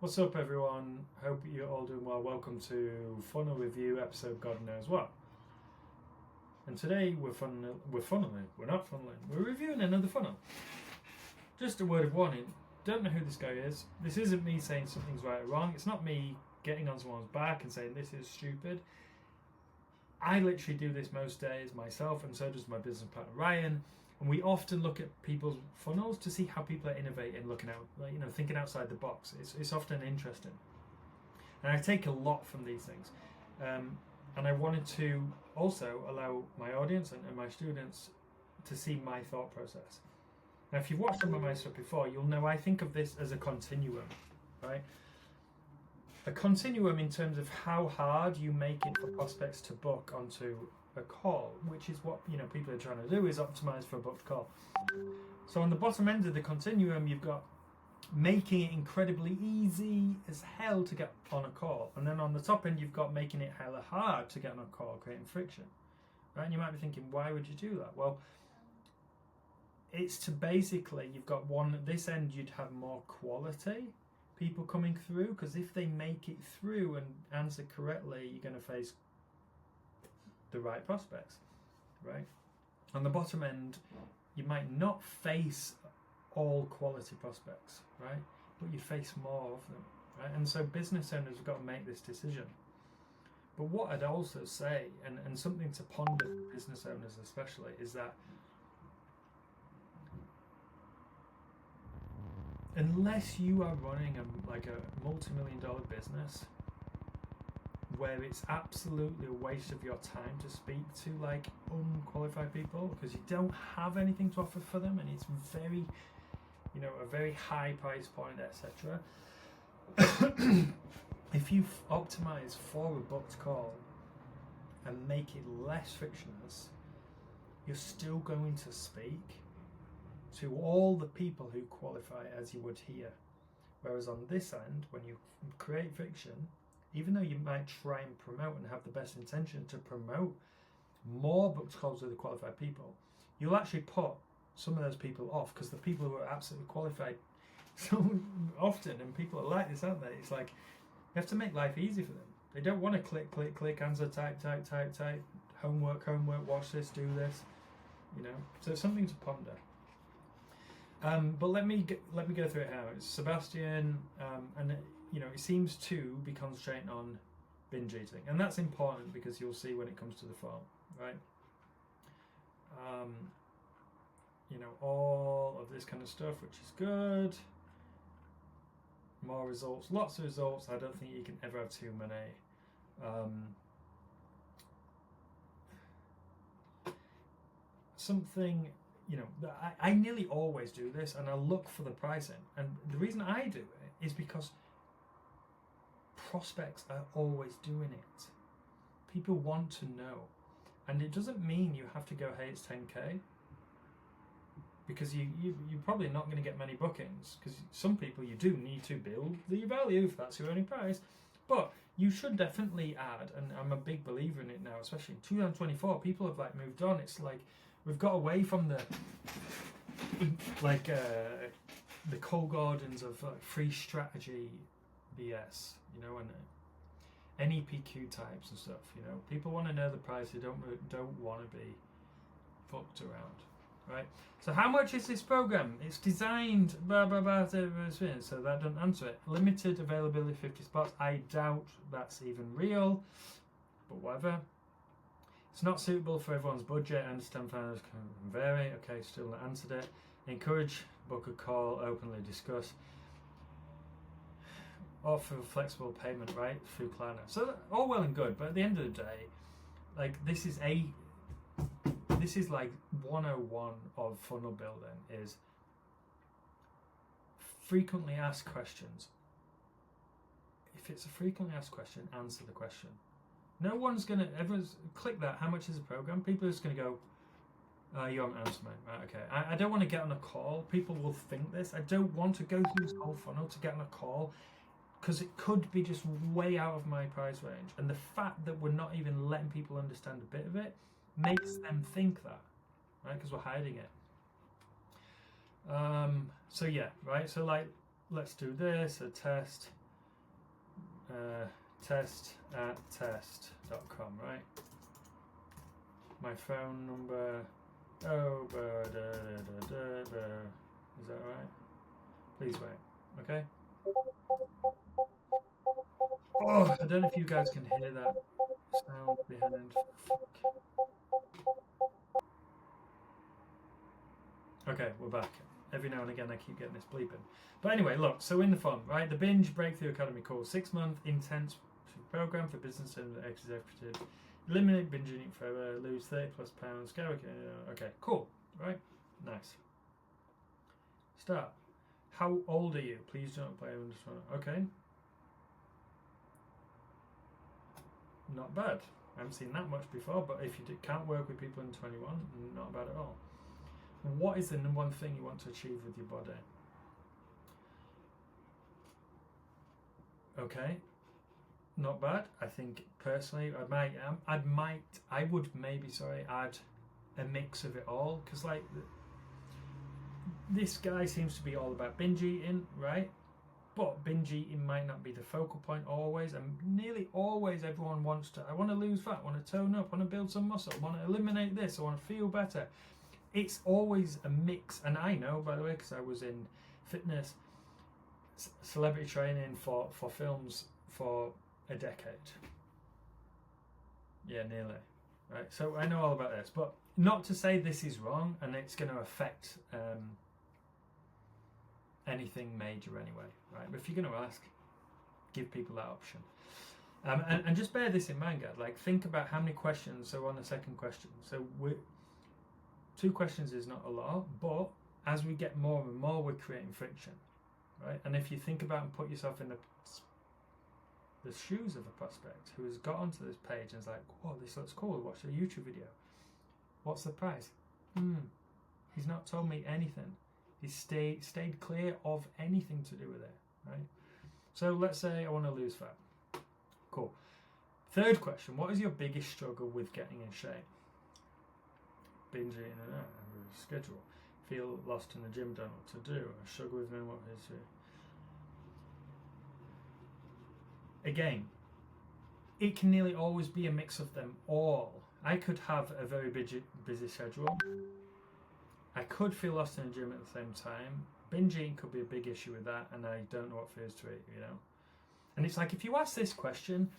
What's up, everyone? Hope you're all doing well. Welcome to Funnel Review episode God knows what. And today we're funneling. We're not funneling. We're reviewing another funnel. Just a word of warning. Don't know who this guy is. This isn't me saying something's right or wrong. It's not me getting on someone's back and saying this is stupid. I literally do this most days myself, and so does my business partner Ryan. And we often look at people's funnels to see how people are innovating, looking out, thinking outside the box. It's often interesting, and I take a lot from these things. And I wanted to also allow my audience and my students to see my thought process. Now, if you've watched some of my stuff before, you'll know I think of this as a continuum, right? A continuum in terms of how hard you make it for prospects to book onto a call, which is what people are trying to do, is optimize for a booked call. So on the bottom end of the continuum, you've got making it incredibly easy as hell to get on a call, and then on the top end you've got making it hella hard to get on a call, creating friction, right? And you might be thinking, why would you do that? Well, it's to basically, you've got one at this end, you'd have more quality people coming through, because if they make it through and answer correctly, you're going to face the right prospects, right? On the bottom end, you might not face all quality prospects, right? But you face more of them, right? And so business owners have got to make this decision. But what I'd also say, and something to ponder for business owners especially, is that unless you are running a multi-million-dollar business where it's absolutely a waste of your time to speak to unqualified people, because you don't have anything to offer for them, and it's very, a very high price point, etc. If you optimize for a booked call and make it less frictionless, you're still going to speak to all the people who qualify as you would here. Whereas on this end, when you create friction, even though you might try and promote and have the best intention to promote more booked calls with the qualified people, you'll actually put some of those people off, because the people who are absolutely qualified so often, and people are like this, aren't they? It's like you have to make life easy for them. They don't want to click, answer, type, homework, watch this, do this, So it's something to ponder. But let me go through it now. It's Sebastian, and it seems to be concentrating on binge eating, and that's important because you'll see when it comes to the farm, right? All of this kind of stuff, which is good. More results, lots of results. I don't think you can ever have too many. Something. I nearly always do this, and I look for the pricing. And the reason I do it is because prospects are always doing it. People want to know. And it doesn't mean you have to go, hey, it's 10K. Because you're probably not going to get many bookings. Because some people, you do need to build the value if that's your only price. But you should definitely add, and I'm a big believer in it now, especially in 2024, people have moved on. It's like, we've got away from the Cole Gordons of free strategy BS, and NEPQ types and stuff. People want to know the price. They don't want to be fucked around, right? So how much is this program? It's designed blah blah blah. So that doesn't answer it. Limited availability, 50 spots. I doubt that's even real, but whatever. It's not suitable for everyone's budget. I understand finances can vary. Okay, still not answered it. Encourage, book a call, openly discuss. Offer flexible payment, right, through Klarna. So all well and good, but at the end of the day, this is like 101 of funnel building, is frequently asked questions. If it's a frequently asked question, answer the question. No one's going to, everyone's, click that, how much is the program? People are just going to go, you haven't answered me. Right, okay. I don't want to get on a call. People will think this. I don't want to go through this whole funnel to get on a call, because it could be just way out of my price range. And the fact that we're not even letting people understand a bit of it makes them think that, right? Because we're hiding it. So yeah, right? So let's do this, a test. test@test.com, right? My phone number. Oh, is that right? Please wait. Okay. Oh, I don't know if you guys can hear that sound behind. Okay, we're back. Every now and again I keep getting this bleeping. But anyway, look, so in the fun, right? The Binge Breakthrough Academy course, 6-month intense program for business and executive. Eliminate binge eating forever, lose 30+ pounds. Okay, cool, right? Nice. Start. How old are you? Please don't play on this one. Okay. Not bad. I haven't seen that much before, but if you can't work with people in 21, not bad at all. What is the number one thing you want to achieve with your body? Okay, not bad. I think personally, I would maybe add a mix of it all, because like this guy seems to be all about binge eating, right? But binge eating might not be the focal point always, and nearly always everyone wants to. I want to lose fat, I want to tone up, I want to build some muscle, I want to eliminate this, I want to feel better. It's always a mix, and I know, by the way, because I was in fitness, celebrity training for films for a decade. Yeah, nearly. Right, so I know all about this, but not to say this is wrong and it's going to affect anything major anyway, right? But if you're going to ask, give people that option. And just bear this in mind, guys. Like, think about how many questions are on the second question. So 2 questions is not a lot, but as we get more and more, we're creating friction, right? And if you think about and put yourself in the shoes of a prospect who has got onto this page and is like, "Whoa, this looks cool. Watch a YouTube video. What's the price?" He's not told me anything. He's stayed clear of anything to do with it, right? So let's say I want to lose fat. Cool. Third question: what is your biggest struggle with getting in shape? Binge eating and schedule. Feel lost in the gym, don't know what to do. I struggle with knowing what it is to. Again, it can nearly always be a mix of them all. I could have a very busy schedule. I could feel lost in the gym at the same time. Binge eating could be a big issue with that, and I don't know what feels to eat, you know. And it's like, if you ask this question,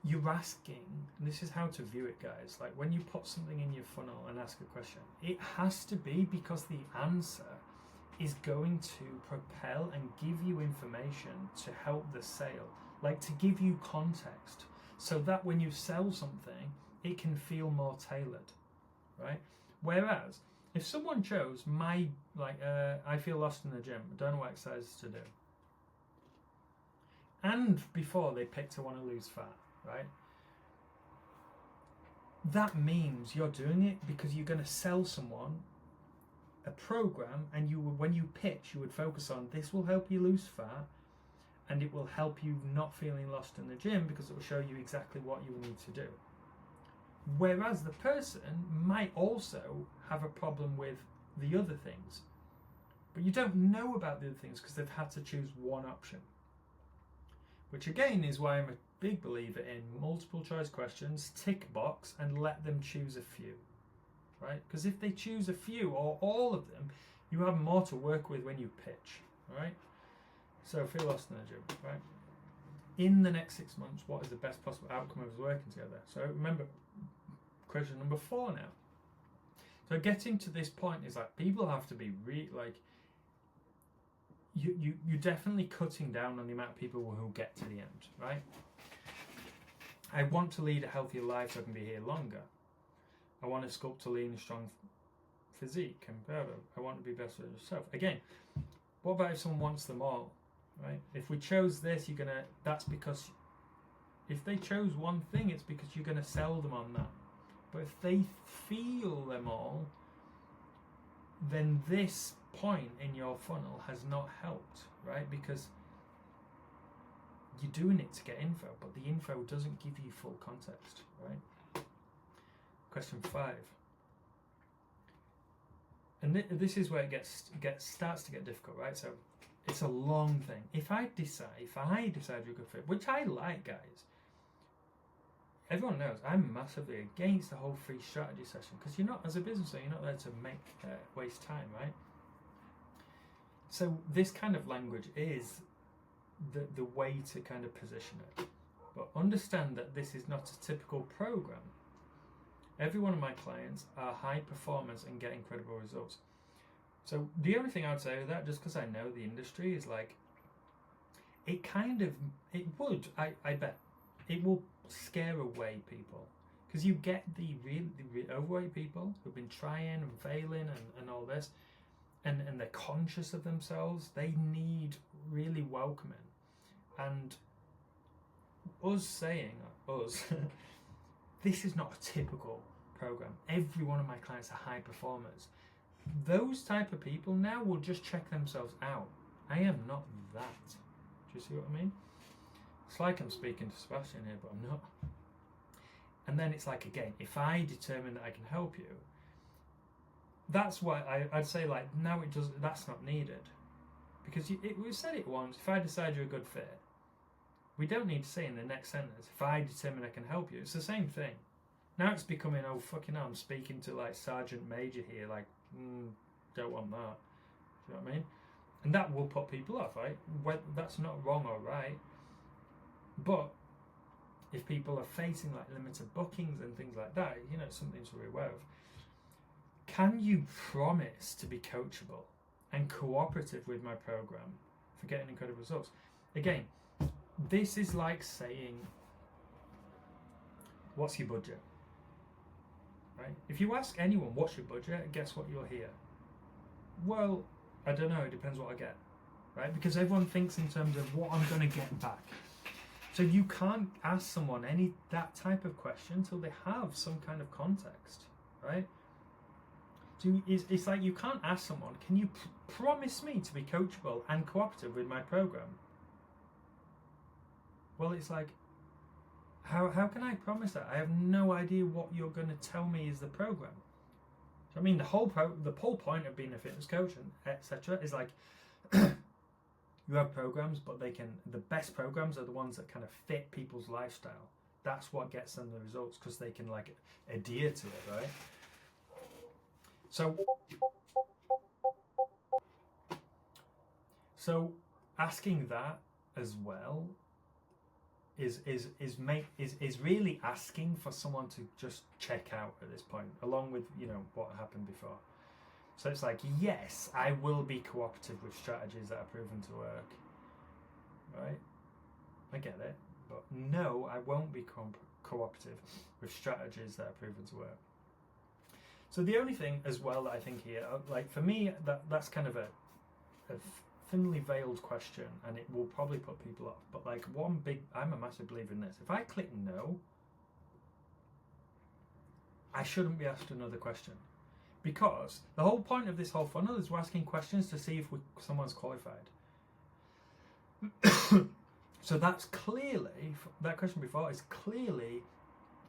you're asking, and this is how to view it, guys. Like, when you put something in your funnel and ask a question, it has to be because the answer is going to propel and give you information to help the sale, like to give you context, so that when you sell something, it can feel more tailored, right? Whereas if someone chose I feel lost in the gym, I don't know what exercises to do, and before they picked I want to lose fat, right? That means you're doing it because you're going to sell someone a program, and when you pitch, you would focus on, this will help you lose fat, and it will help you not feeling lost in the gym, because it will show you exactly what you need to do. Whereas the person might also have a problem with the other things, but you don't know about the other things because they've had to choose one option. Which again is why I'm a big believer in multiple choice questions, tick box, and let them choose a few. Right? Because if they choose a few or all of them, you have more to work with when you pitch. All right? So feel lost in the gym. Right? In the next 6 months, what is the best possible outcome of us working together? So remember, question number 4 now. So getting to this point is like, people have to be you're definitely cutting down on the amount of people who get to the end. Right? I want to lead a healthier life so I can be here longer. I want to sculpt a lean and strong physique, and I want to be best for yourself. Again, what about if someone wants them all, right? If we chose this, that's because if they chose one thing, it's because you're going to sell them on that. But if they feel them all, then this point in your funnel has not helped, right? Because you're doing it to get info, but the info doesn't give you full context, right? Question 5, and this is where it starts to get difficult, right? So it's a long thing. If I decide you're a good fit, which I like, guys. Everyone knows I'm massively against the whole free strategy session because you're not, as a business owner, you're not there to waste time, right? So this kind of language is the way to kind of position it. But understand that this is not a typical program. Every one of my clients are high performers and get incredible results. So the only thing I would say with that, just because I know the industry, is like, I bet, it will scare away people. Because you get the really overweight people who've been trying and failing and all this, and they're conscious of themselves. They need really welcoming. And this is not a typical program. Every one of my clients are high performers. Those type of people now will just check themselves out. I am not that. Do you see what I mean? It's like I'm speaking to Sebastian here, but I'm not. And then it's like, again, if I determine that I can help you, that's why I'd say, like, now that's not needed. Because we said it once, if I decide you're a good fit, we don't need to say in the next sentence, if I determine I can help you. It's the same thing. Now it's becoming, oh, fucking hell, I'm speaking to, like, Sergeant Major here, like, don't want that. Do you know what I mean? And that will put people off, right? That's not wrong or right. But if people are facing, like, limited bookings and things like that, it's something to be aware of. Can you promise to be coachable and cooperative with my program for getting incredible results? Again, this is like saying, what's your budget? Right? If you ask anyone, what's your budget? Guess what you'll hear? Well, I don't know. It depends what I get. Right? Because everyone thinks in terms of what I'm going to get back. So you can't ask someone that type of question until they have some kind of context. Right? So it's like you can't ask someone, can you promise me to be coachable and cooperative with my program? Well, it's like, how can I promise that? I have no idea what you're going to tell me is the program. So, I mean, the whole point of being a fitness coach and etc. is like, you have programs, but the best programs are the ones that kind of fit people's lifestyle. That's what gets them the results, because they can, like, adhere to it, right? So asking that as well is really asking for someone to just check out at this point, along with what happened before. So it's like, yes, I will be cooperative with strategies that are proven to work, right? I get it, but no, I won't be cooperative with strategies that are proven to work. So the only thing as well that I think here, like, for me, that's kind of a thinly veiled question, and it will probably put people off. But, like, I'm a massive believer in this. If I click no, I shouldn't be asked another question, because the whole point of this whole funnel is we're asking questions to see if someone's qualified. So that question before is clearly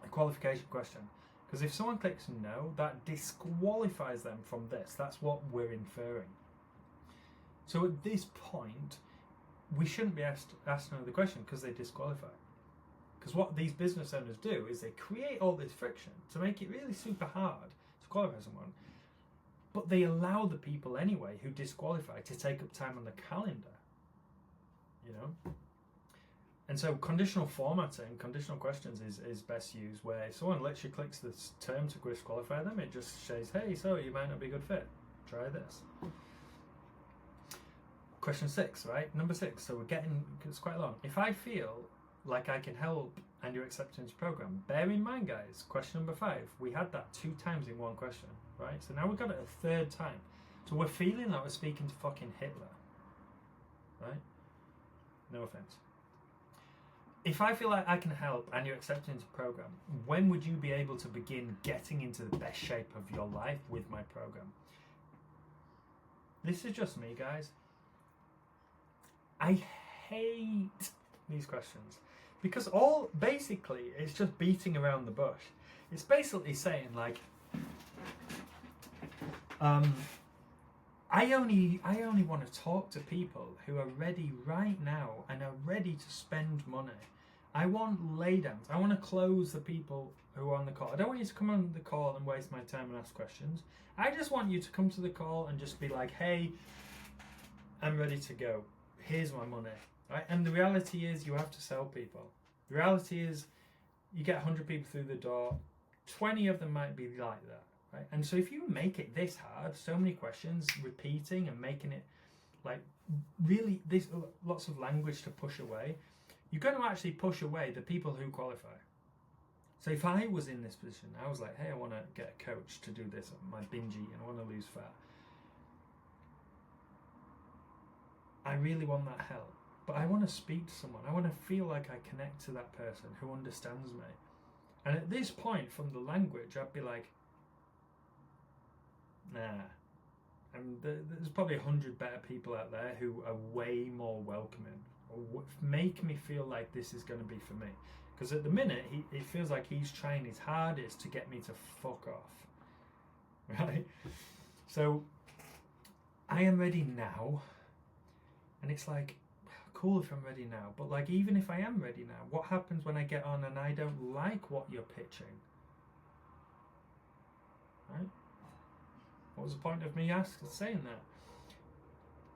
a qualification question. Because if someone clicks no, that disqualifies them from this. That's what we're inferring. So at this point, we shouldn't be asked another question, because they disqualify. Because what these business owners do is they create all this friction to make it really super hard to qualify someone. But they allow the people anyway who disqualify to take up time on the calendar. And so conditional formatting, conditional questions is best used where if someone literally clicks this term to disqualify them, it just says, hey, so you might not be a good fit. Try this. Question 6, right? Number 6. So it's quite long. If I feel like I can help and you're accepting this program, bear in mind, guys, question number 5, we had that 2 times in one question, right? So now we've got it a 3rd time. So we're feeling like we're speaking to fucking Hitler, right? No offense. If I feel like I can help and you're accepting this program, when would you be able to begin getting into the best shape of your life with my program? This is just me, guys. I hate these questions because basically it's just beating around the bush. It's basically saying, like, I only want to talk to people who are ready right now and are ready to spend money. I want laydowns. I want to close the people who are on the call. I don't want you to come on the call and waste my time and ask questions. I just want you to come to the call and just be like, hey, I'm ready to go. Here's my money. Right? And the reality is you have to sell people. The reality is you get 100 people through the door, 20 of them might be like that. Right? And so if you make it this hard, so many questions, repeating and making it like really, there's lots of language to push away, you're going to actually push away the people who qualify. So if I was in this position, I was like, hey, I want to get a coach to do this, my binge eating, I want to lose fat. I really want that help. But I want to speak to someone. I want to feel like I connect to that person who understands me. And at this point, from the language, I'd be like, nah. And there's probably 100 better people out there who are way more welcoming, or make me feel like this is going to be for me. Because at the minute, it feels like he's trying his hardest to get me to fuck off. Right? So, I am ready now. And it's like, cool if I'm ready now. But like, even if I am ready now, what happens when I get on and I don't like what you're pitching? Right? What was the point of me saying that?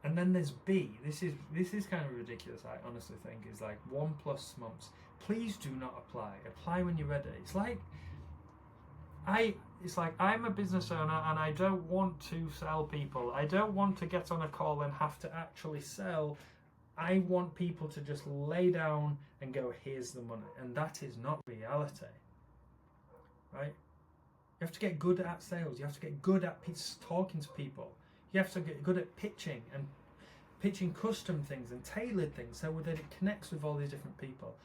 And then there's B. This is kind of ridiculous, I honestly think, is like 1+ months. Please do not apply. Apply when you're ready. It's like I'm a business owner and I don't want to sell people. I don't want to get on a call and have to actually sell. I want people to just lay down and go, here's the money. And that is not reality. Right? You have to get good at sales. You have to get good at talking to people. You have to get good at pitching and pitching custom things and tailored things so that it connects with all these different people.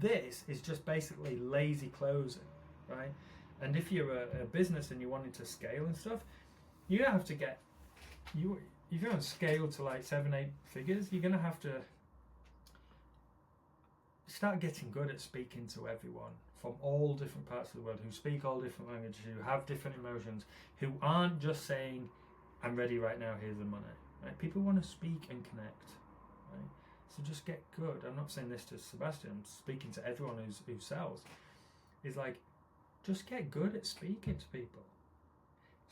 This is just basically lazy closing, right? And if you're a business and you're wanting to scale and stuff, you have to get, if you're going to scale to like 7-8 figures, you're going to have to start getting good at speaking to everyone from all different parts of the world, who speak all different languages, who have different emotions, who aren't just saying, I'm ready right now, here's the money. Right? People want to speak and connect. Right? So just get good. I'm not saying this to Sebastian, I'm speaking to everyone who sells. It's like, just get good at speaking to people.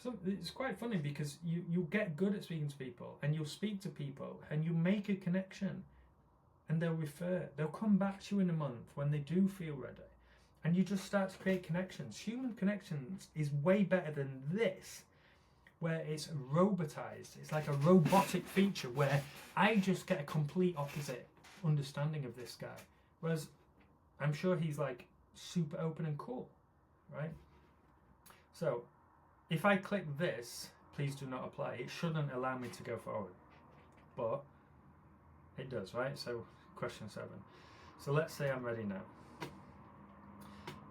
So it's quite funny because you get good at speaking to people and you'll speak to people and you make a connection and they'll come back to you in a month when they do feel ready. And you just start to create connections. Human connections is way better than this, where it's robotized. It's like a robotic feature where I just get a complete opposite understanding of this guy. Whereas I'm sure he's like super open and cool, right? So if I click this, please do not apply, it shouldn't allow me to go forward. But it does, right? So question 7. So let's say I'm ready now.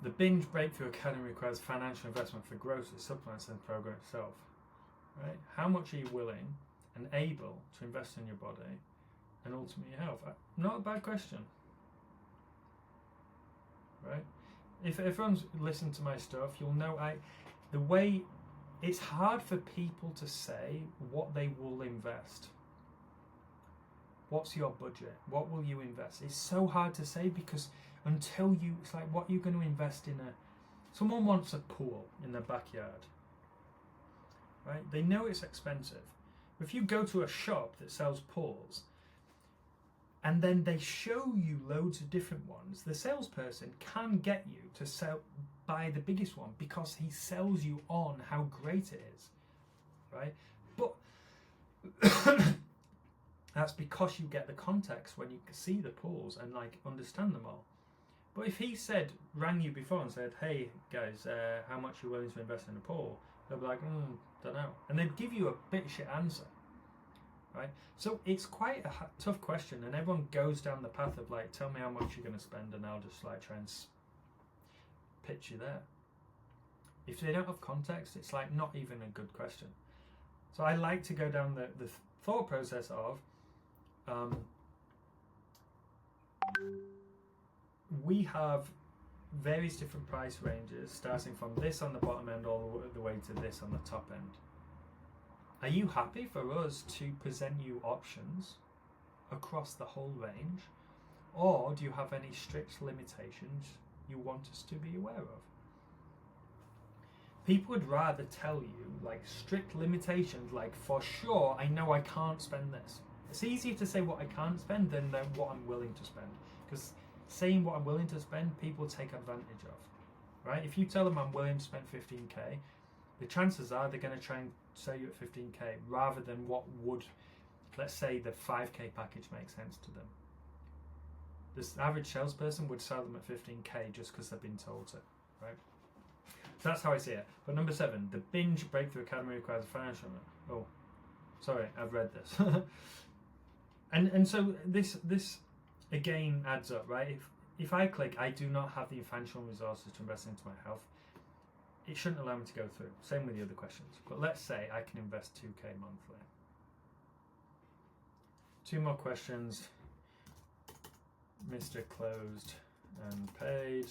The Binge Breakthrough Academy requires financial investment for groceries, supplements, and the program itself. Right? How much are you willing and able to invest in your body and ultimately your health? Not a bad question. Right? If everyone's listened to my stuff, you'll know the way it's hard for people to say what they will invest. What's your budget? What will you invest? It's so hard to say because until it's like, what are you going to invest in someone wants a pool in their backyard, right? They know it's expensive. If you go to a shop that sells pools and then they show you loads of different ones, the salesperson can get you to buy the biggest one because he sells you on how great it is, right? But that's because you get the context when you see the pools and like understand them all. But if he rang you before and said, hey guys, how much are you willing to invest in a pool? They'll be like, don't know. And they'd give you a bit shit answer, right? So it's quite a tough question, and everyone goes down the path of like, tell me how much you're going to spend and I'll just like try and pitch you there. If they don't have context, it's like not even a good question. So I like to go down the thought process of, we have various different price ranges starting from this on the bottom end all the way to this on the top end. Are you happy for us to present you options across the whole range, or do you have any strict limitations you want us to be aware of? People would rather tell you like strict limitations, like for sure I know I can't spend this. It's easier to say what I can't spend than what I'm willing to spend, because saying what I'm willing to spend, people take advantage of, right? If you tell them I'm willing to spend 15k, the chances are they're going to try and sell you at 15k rather than what would, let's say, the 5k package makes sense to them. This average salesperson would sell them at 15k just because they've been told to, right? So that's how I see it. But number 7, the Binge Breakthrough Academy requires a financial. Oh, sorry, I've read this. and so this again adds up, right? If I click, I do not have the financial resources to invest into my health, it shouldn't allow me to go through. Same with the other questions. But let's say I can invest 2k monthly. 2 more questions. Mr. Closed and Paid.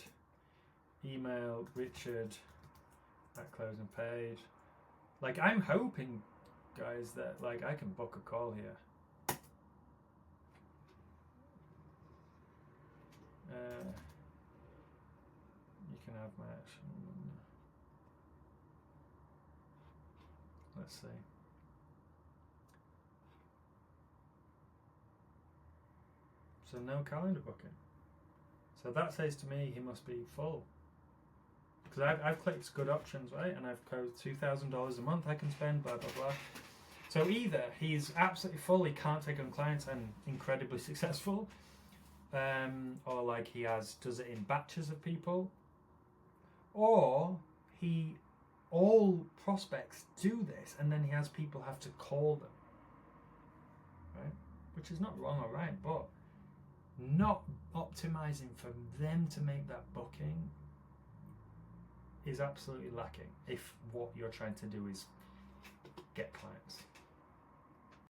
Email Richard at Closed and Paid. Like, I'm hoping, guys, that like I can book a call here. You can have my action. Let's see. So no calendar booking. So that says to me he must be full. Because I've clicked good options, right? And I've closed $2,000 a month I can spend, blah, blah, blah. So either he's absolutely full, he can't take on clients and incredibly successful, or like he does it in batches of people, or all prospects do this and then he has people have to call them, right? Which is not wrong or right, but not optimizing for them to make that booking is absolutely lacking if what you're trying to do is get clients.